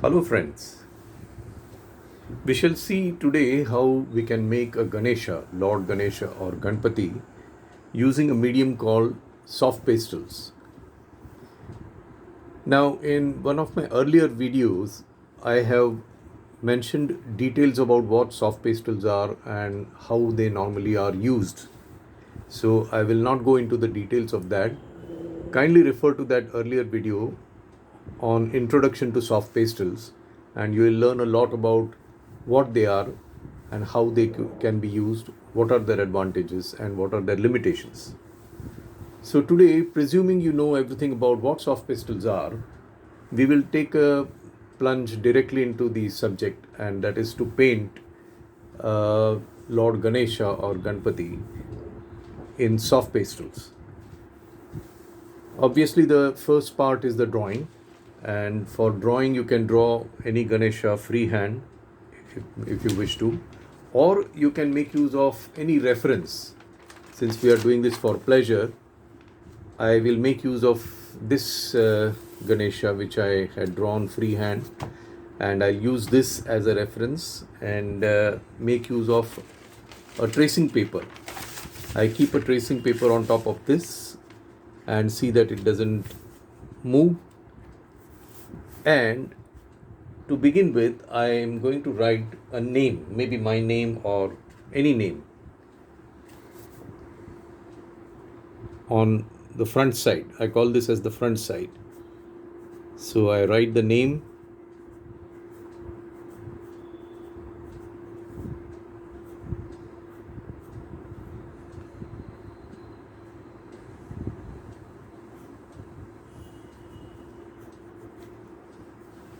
Hello friends, we shall see today how we can make a Ganesha, Lord Ganesha or Ganapati using a medium called Soft Pastels. Now in one of my earlier videos, I have mentioned details about what soft pastels are and how they normally are used. So I will not go into the details of that. Kindly refer to that earlier video on introduction to soft pastels, and you will learn a lot about what they are and how they can be used, what are their advantages and what are their limitations. So today, presuming you know everything about what soft pastels are, we will take a plunge directly into the subject, and that is to paint Lord Ganesha or Ganapati in soft pastels. Obviously, the first part is the drawing, and for drawing, you can draw any Ganesha freehand if you wish to, or you can make use of any reference. Since we are doing this for pleasure, I will make use of this Ganesha which I had drawn freehand, and I'll use this as a reference and make use of a tracing paper. I keep a tracing paper on top of this and see that it doesn't move. And to begin with, I am going to write a name, maybe my name or any name, on the front side. I call this as the front side. So I write the name.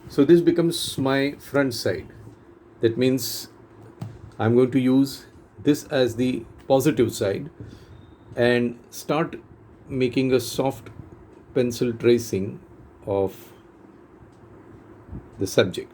So this becomes my front side. That means I'm going to use this as the positive side and start making a soft pencil tracing of the subject.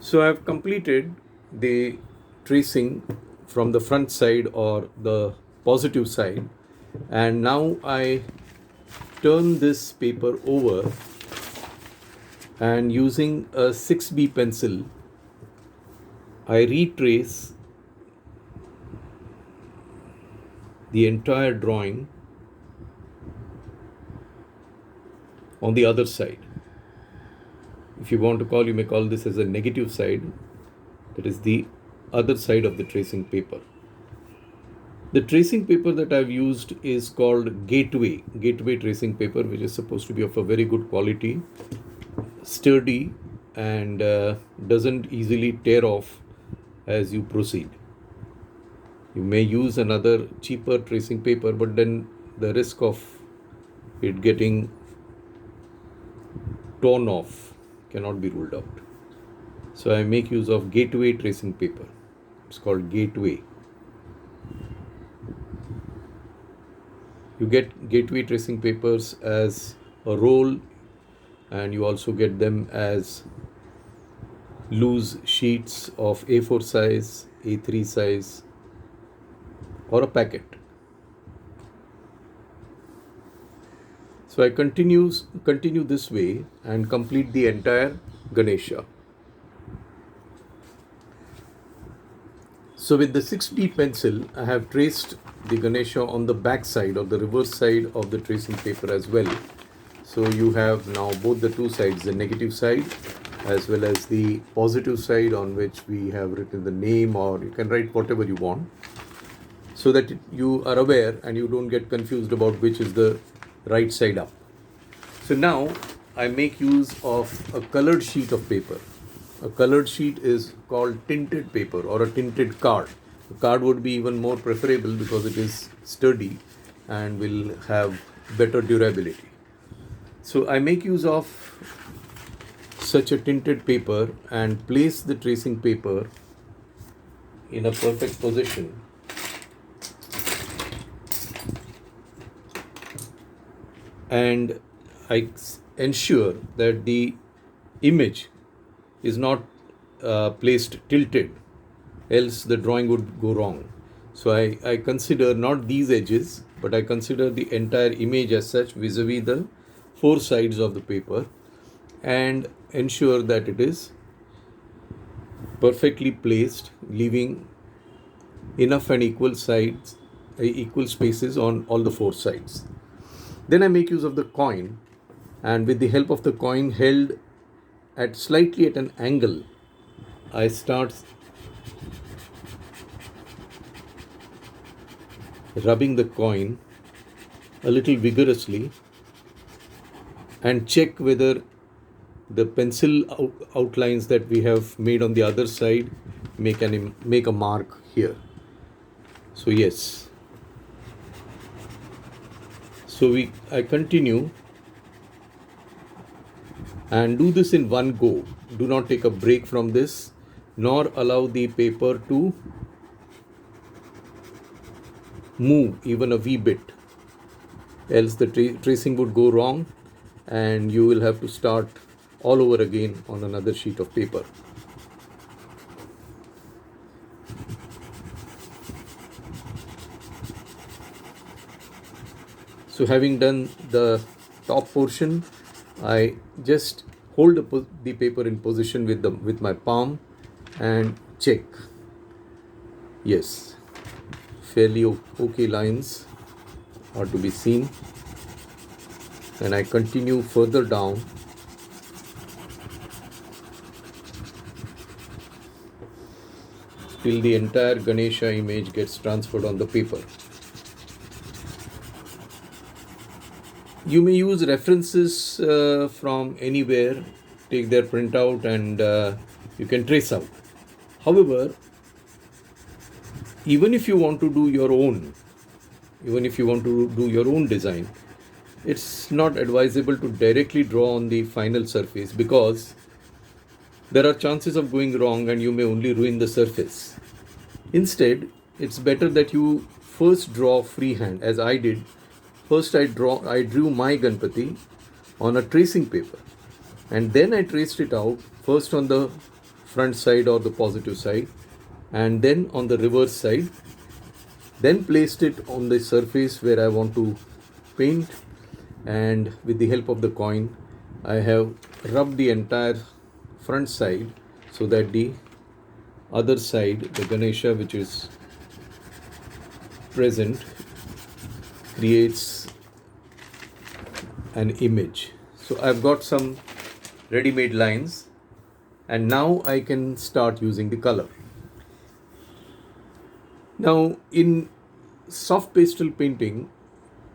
So I have completed the tracing from the front side or the positive side, and now I turn this paper over and using a 6B pencil I retrace the entire drawing on the other side. If you want to call, you may call this as a negative side, that is the other side of the tracing paper. The tracing paper that I've used is called gateway tracing paper, which is supposed to be of a very good quality, sturdy, and doesn't easily tear off as you proceed. You may use another cheaper tracing paper, but then the risk of it getting torn off cannot be ruled out. So I make use of gateway tracing paper. It's called gateway. You get gateway tracing papers as a roll, and you also get them as loose sheets of A4 size, A3 size, or a packet. So I continue this way and complete the entire Ganesha. So with the 6B pencil, I have traced the Ganesha on the back side or the reverse side of the tracing paper as well. So you have now both the two sides, the negative side as well as the positive side, on which we have written the name, or you can write whatever you want. so that you are aware and you don't get confused about which is the right side up. So now I make use of a colored sheet of paper. A colored sheet is called tinted paper or a tinted card. The card would be even more preferable because it is sturdy and will have better durability. So I make use of such a tinted paper and place the tracing paper in a perfect position. And I ensure that the image is not placed tilted, else the drawing would go wrong. So I consider not these edges, but I consider the entire image as such vis-a-vis the four sides of the paper and ensure that it is perfectly placed, leaving enough and equal spaces on all the four sides. Then I make use of the coin, and with the help of the coin held at slightly at an angle, I start rubbing the coin a little vigorously and check whether the pencil outlines that we have made on the other side make a mark here. So yes. So I continue and do this in one go. Do not take a break from this, nor allow the paper to move even a wee bit, else the tracing would go wrong and you will have to start all over again on another sheet of paper. So having done the top portion, I just hold the paper in position with my palm and check. Yes, fairly okay lines are to be seen. And I continue further down till the entire Ganesha image gets transferred on the paper. You may use references from anywhere, take their printout and you can trace out. However, even if you want to do your own design, it's not advisable to directly draw on the final surface because there are chances of going wrong and you may only ruin the surface. Instead, it's better that you first draw freehand, as I did. First I drew my Ganapati on a tracing paper and then I traced it out first on the front side or the positive side and then on the reverse side, then placed it on the surface where I want to paint, and with the help of the coin I have rubbed the entire front side so that the other side, the Ganesha which is present, creates an image. So I've got some ready-made lines and now I can start using the color. Now in soft pastel painting,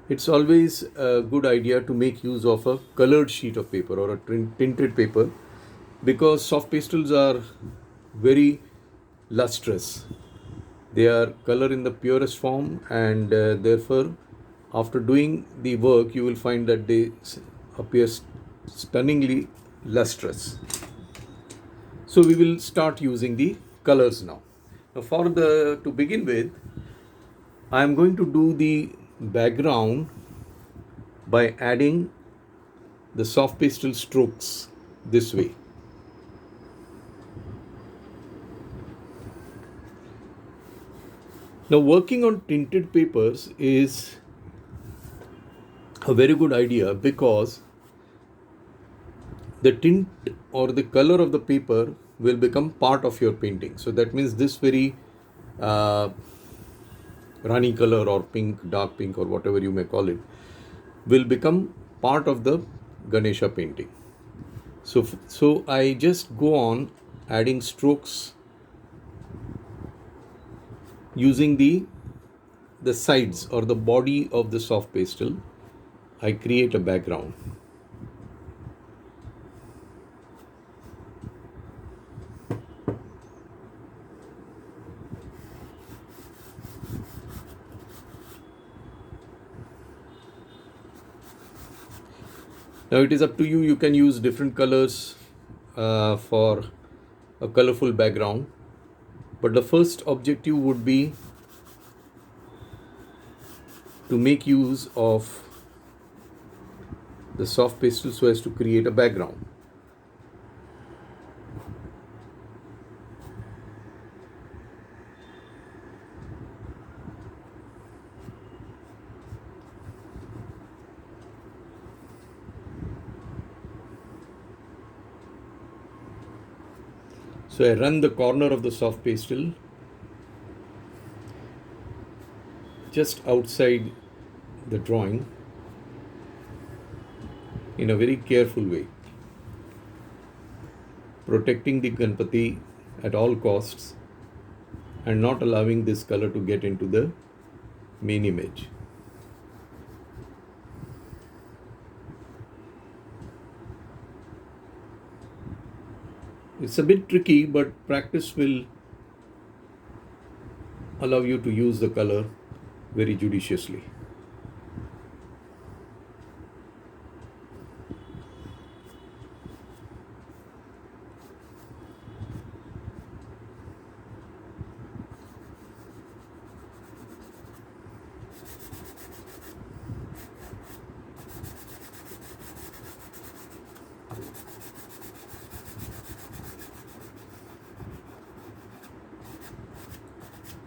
it's always a good idea to make use of a colored sheet of paper or a tinted paper because soft pastels are very lustrous. They are color in the purest form and therefore after doing the work you will find that they appear stunningly lustrous. So we will start using the colors now. Now to begin with, I am going to do the background by adding the soft pastel strokes this way. Now working on tinted papers is a very good idea because the tint or the color of the paper will become part of your painting. So that means this very rani color or pink, dark pink or whatever you may call it will become part of the Ganesha painting. So I just go on adding strokes using the the sides or the body of the soft pastel, I create a background. Now it is up to you. You can use different colors for a colorful background. But the first objective would be to make use of the soft pastel so as to create a background. So I run the corner of the soft pastel just outside the drawing in a very careful way, protecting the Ganapati at all costs and not allowing this color to get into the main image. It's a bit tricky, but practice will allow you to use the color very judiciously.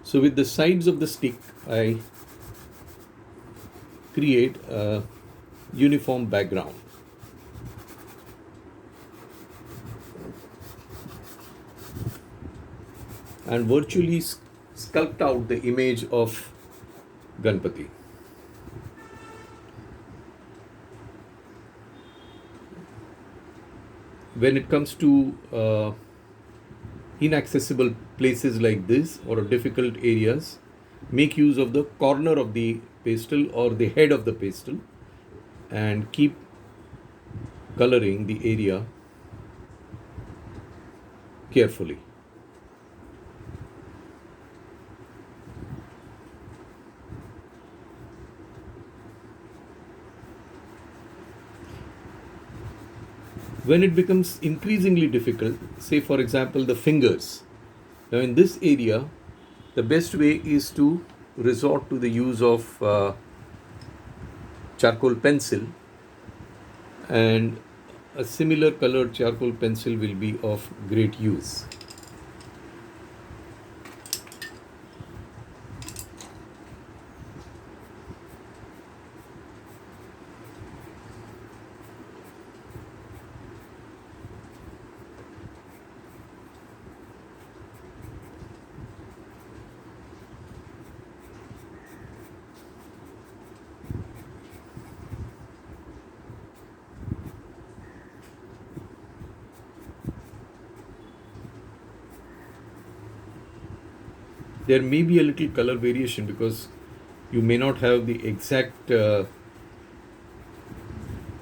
So with the sides of the stick, I create a uniform background. And virtually sculpt out the image of Ganapati. When it comes to inaccessible places like this or difficult areas, make use of the corner of the pastel or the head of the pastel and keep coloring the area carefully. When it becomes increasingly difficult, say for example the fingers, now in this area, the best way is to resort to the use of charcoal pencil, and a similar colored charcoal pencil will be of great use. There may be a little color variation because you may not have the exact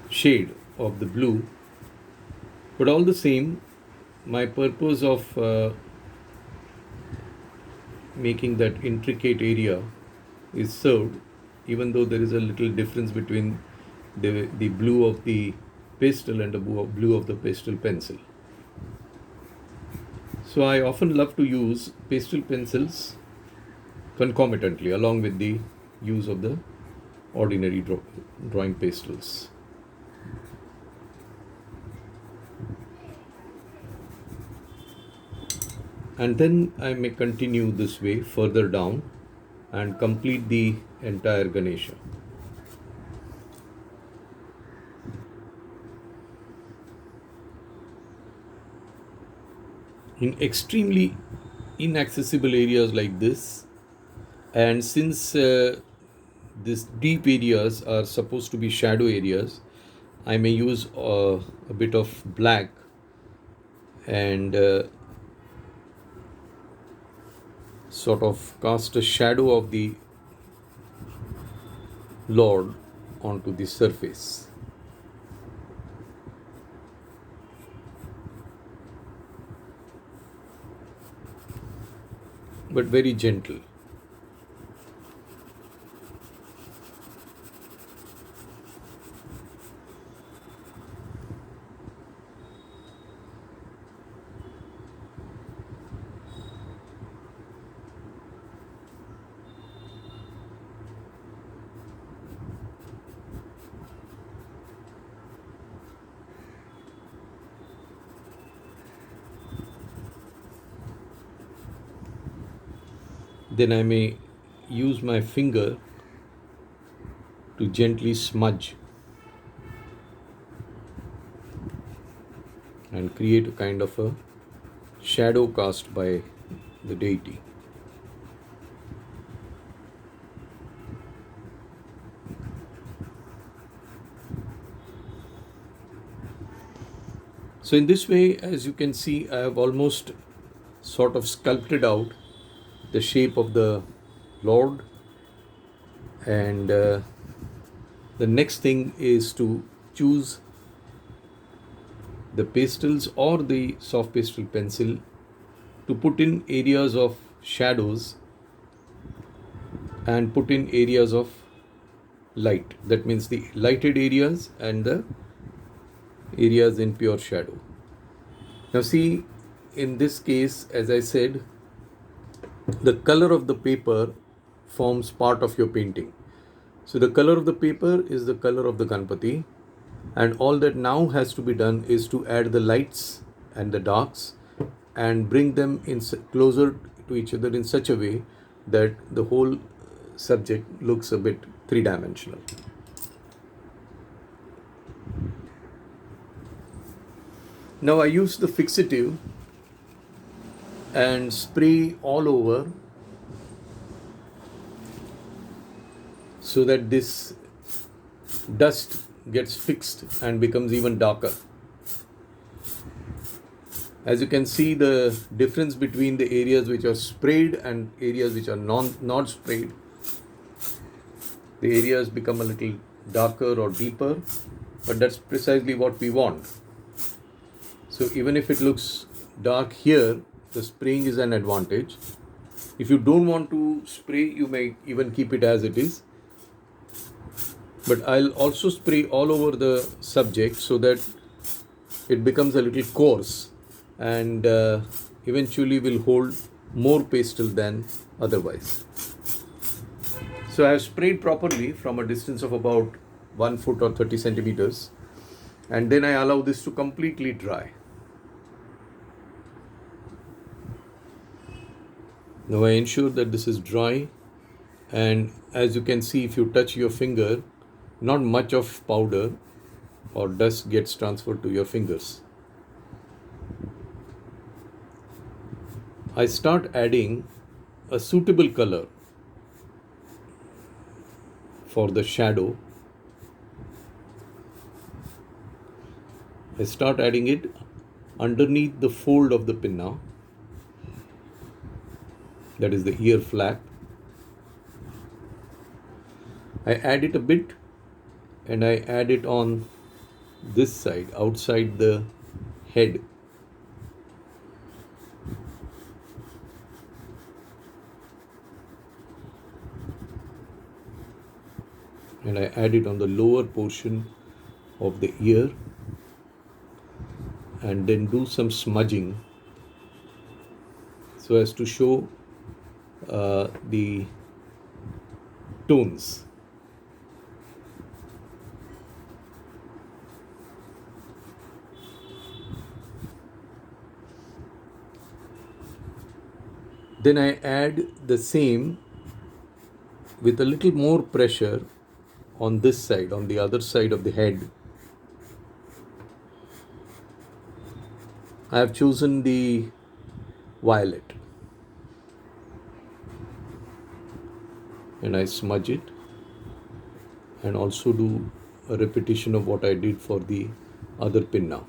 shade of the blue, but all the same, my purpose of making that intricate area is served, even though there is a little difference between the blue of the pastel and the blue of the pastel pencil. So I often love to use pastel pencils concomitantly along with the use of the ordinary drawing pastels. And then I may continue this way further down and complete the entire Ganesha. In extremely inaccessible areas like this, and since these deep areas are supposed to be shadow areas, I may use a bit of black and sort of cast a shadow of the Lord onto the surface. But very gentle. Then I may use my finger to gently smudge and create a kind of a shadow cast by the deity. So in this way, as you can see, I have almost sort of sculpted out the shape of the Lord, and the next thing is to choose the pastels or the soft pastel pencil to put in areas of shadows and put in areas of light. That means the lighted areas and the areas in pure shadow. Now see, in this case, as I said, the color of the paper forms part of your painting. So the color of the paper is the color of the Ganapati, and all that now has to be done is to add the lights and the darks and bring them in closer to each other in such a way that the whole subject looks a bit three-dimensional. Now I use the fixative and spray all over so that this dust gets fixed and becomes even darker. As you can see, the difference between the areas which are sprayed and areas which are not sprayed, the areas become a little darker or deeper, but that's precisely what we want. So even if it looks dark here, the spraying is an advantage. If you don't want to spray, you may even keep it as it is. But I'll also spray all over the subject so that it becomes a little coarse and eventually will hold more pastel than otherwise. So I have sprayed properly from a distance of about 1 foot or 30 centimeters, and then I allow this to completely dry. Now I ensure that this is dry, and as you can see, if you touch your finger, not much of powder or dust gets transferred to your fingers. I start adding a suitable color for the shadow. I start adding it underneath the fold of the pinna, that is the ear flap. I add it a bit, and I add it on this side, outside the head. And I add it on the lower portion of the ear, and then do some smudging so as to show the tones. Then I add the same with a little more pressure on this side, on the other side of the head. I have chosen the violet, and I smudge it and also do a repetition of what I did for the other pinna.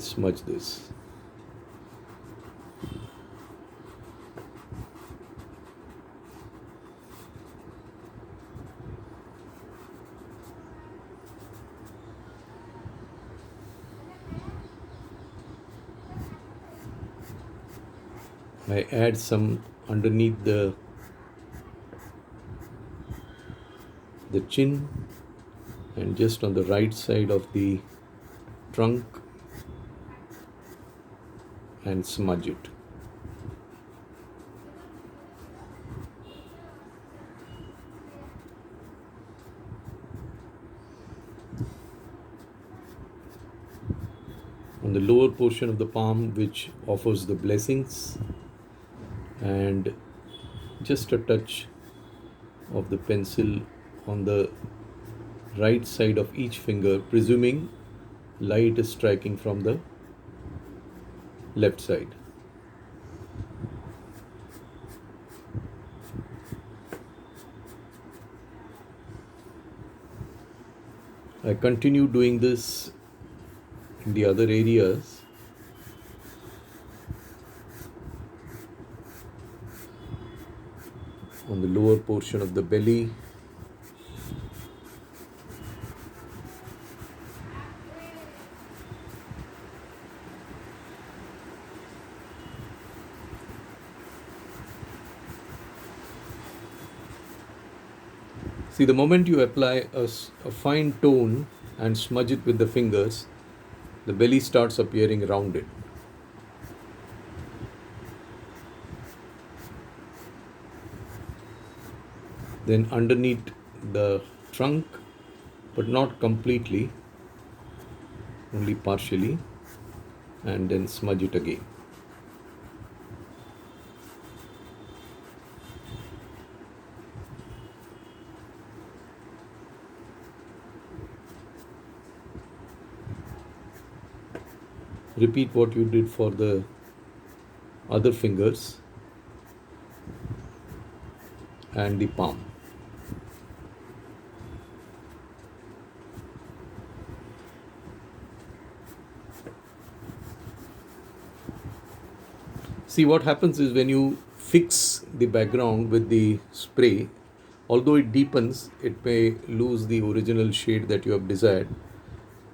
and smudge this. I add some underneath the chin and just on the right side of the trunk and smudge it. On the lower portion of the palm, which offers the blessings, and just a touch of the pencil on the right side of each finger, presuming light is striking from the left side. I continue doing this in the other areas. On the lower portion of the belly, see, the moment you apply a fine tone and smudge it with the fingers, the belly starts appearing rounded. Then underneath the trunk, but not completely, only partially, and then smudge it again. Repeat what you did for the other fingers and the palm. See, what happens is when you fix the background with the spray, although it deepens, it may lose the original shade that you have desired.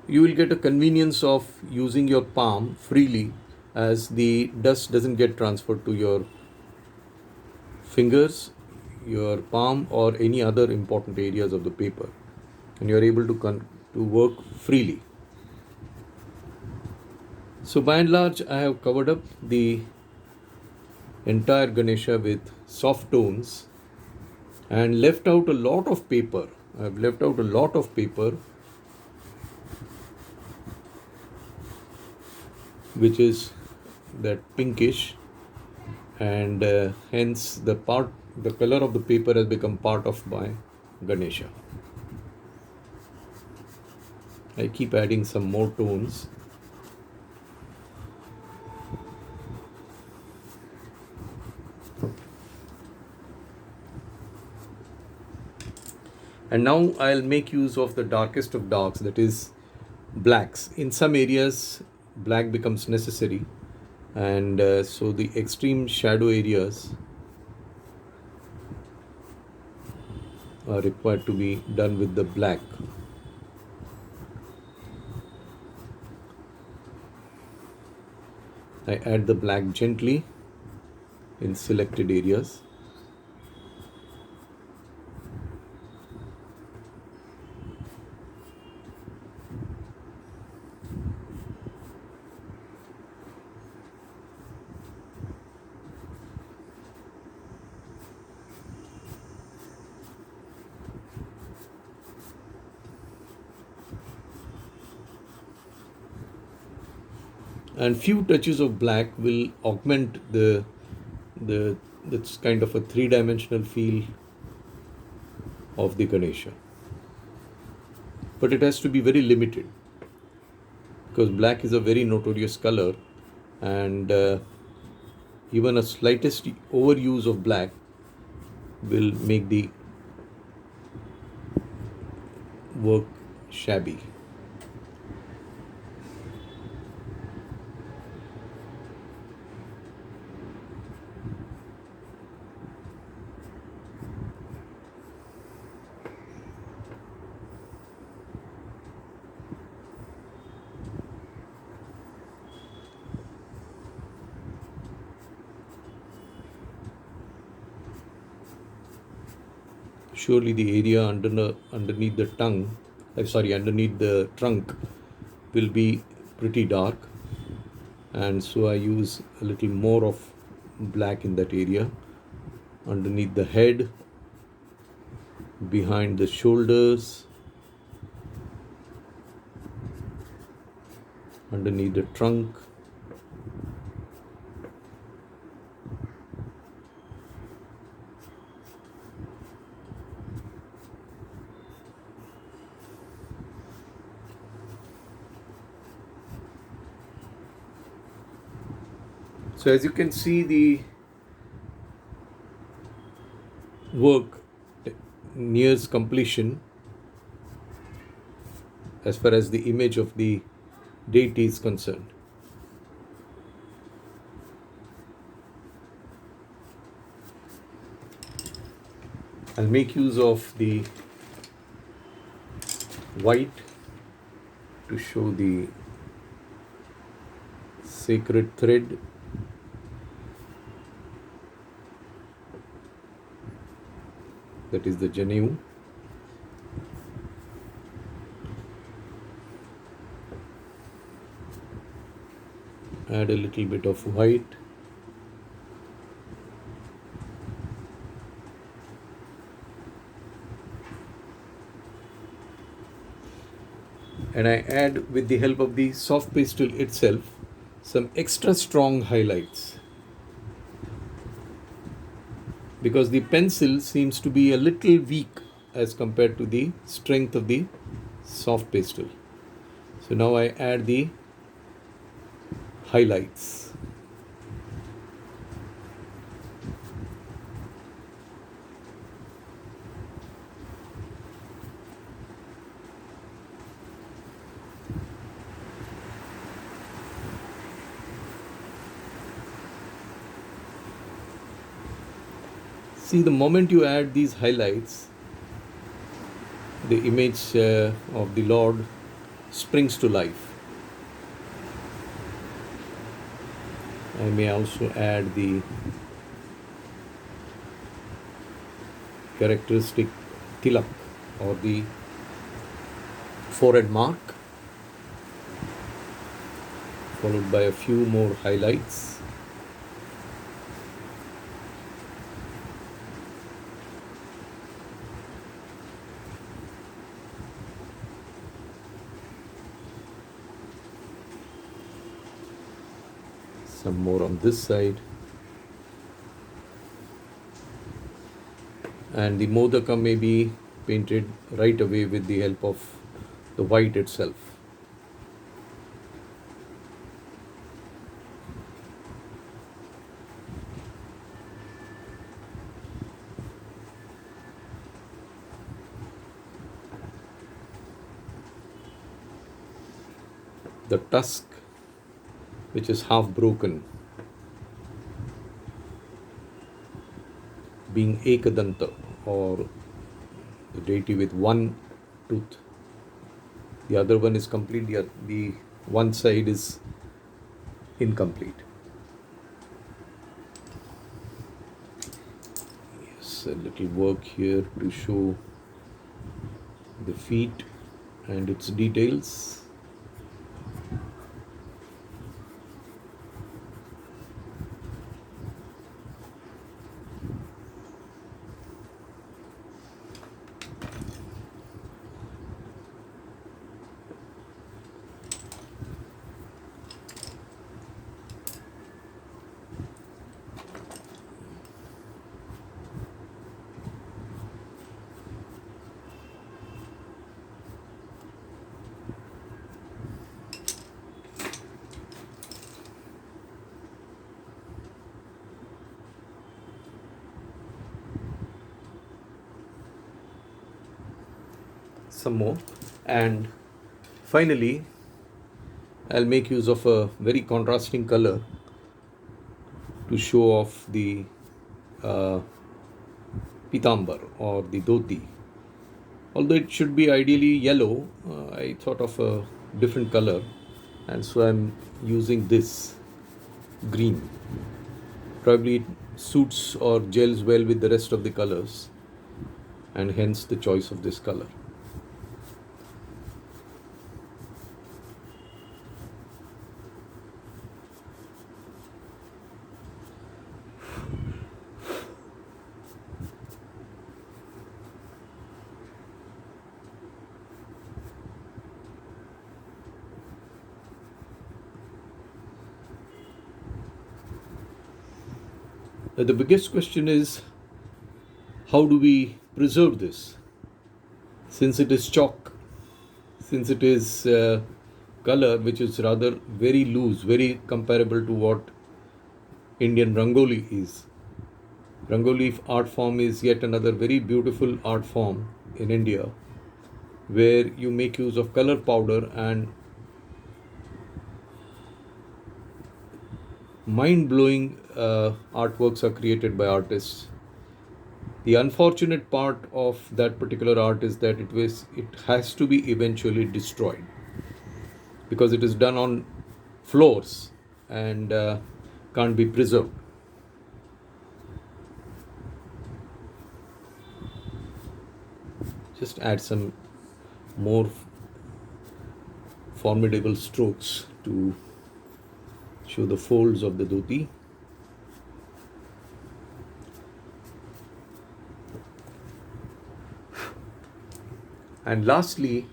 You will get a convenience of using your palm freely, as the dust doesn't get transferred to your fingers, your palm, or any other important areas of the paper, and you are able to work freely. So by and large, I have covered up the entire Ganesha with soft tones and left out a lot of paper. I have left out a lot of paper which is that pinkish, and hence the color of the paper has become part of my Ganesha. I keep adding some more tones. And now I'll make use of the darkest of darks, that is blacks. In some areas, black becomes necessary, and so the extreme shadow areas are required to be done with the black. I add the black gently in selected areas. And few touches of black will augment that's kind of a three-dimensional feel of the Ganesha. But it has to be very limited, because black is a very notorious color, and even a slightest overuse of black will make the work shabby. surely the area underneath the underneath the trunk will be pretty dark, and so I use a little more of black in that area, underneath the head, behind the shoulders, underneath the trunk. So as you can see, the work nears completion as far as the image of the deity is concerned. I'll make use of the white to show the sacred thread. That is the Janu. Add a little bit of white. And I add, with the help of the soft pastel itself, some extra strong highlights, because the pencil seems to be a little weak as compared to the strength of the soft pastel. So now I add the highlights. See, the moment you add these highlights, the image of the Lord springs to life. I may also add the characteristic tilak, or the forehead mark, followed by a few more highlights. Some more on this side, and the modaka may be painted right away with the help of the white itself. The tusk, which is half broken, being Ekadanta, or the deity with one tooth. The other one is complete, the one side is incomplete. Yes, a little work here to show the feet and its details. Some more, and finally I'll make use of a very contrasting color to show off the pitambar, or the dhoti. Although it should be ideally yellow, I thought of a different color, and so I'm using this green. Probably it suits or gels well with the rest of the colors, and hence the choice of this color. The biggest question is, how do we preserve this? Since it is chalk, since it is color which is rather very loose, very comparable to what Indian Rangoli is. Rangoli art form is yet another very beautiful art form in India, where you make use of color powder and mind-blowing artworks are created by artists. The unfortunate part of that particular art is that it has to be eventually destroyed, because it is done on floors and can't be preserved. Just add some more formidable strokes to show the folds of the dhoti. And lastly,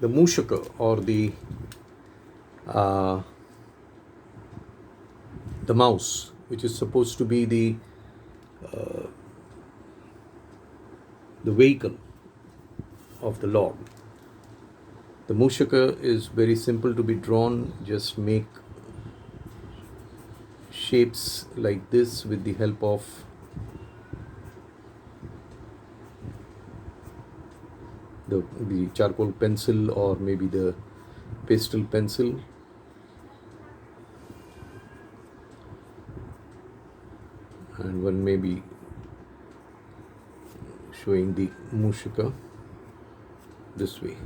the mushaka, or the mouse, which is supposed to be the vehicle of the Lord. The mushaka is very simple to be drawn. Just make shapes like this with the help of the charcoal pencil, or maybe the pastel pencil. And one may be showing the mushaka this way.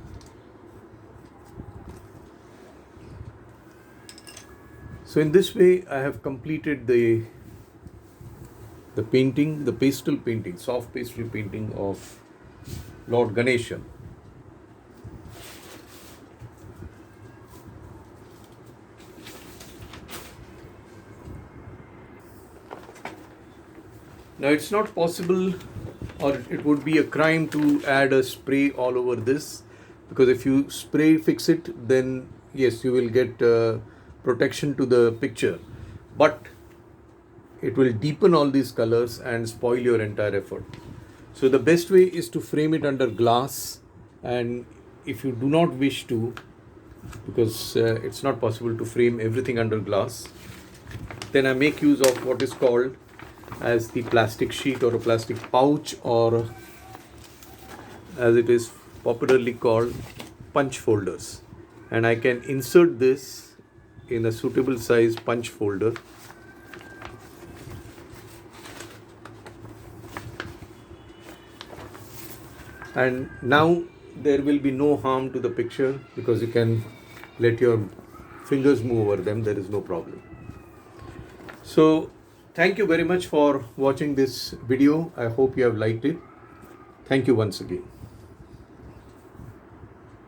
So in this way I have completed the painting, the pastel painting, soft pastel painting of Lord Ganesha. Now it's not possible, or it would be a crime to add a spray all over this, because if you spray fix it, then yes, you will get protection to the picture, but it will deepen all these colors and spoil your entire effort. So the best way is to frame it under glass, and if you do not wish to, because it's not possible to frame everything under glass, then I make use of what is called as the plastic sheet, or a plastic pouch, or as it is popularly called, punch folders. And I can insert this in a suitable size punch folder. And now there will be no harm to the picture, because you can let your fingers move over them, there is no problem. So thank you very much for watching this video. I hope you have liked it. Thank you once again.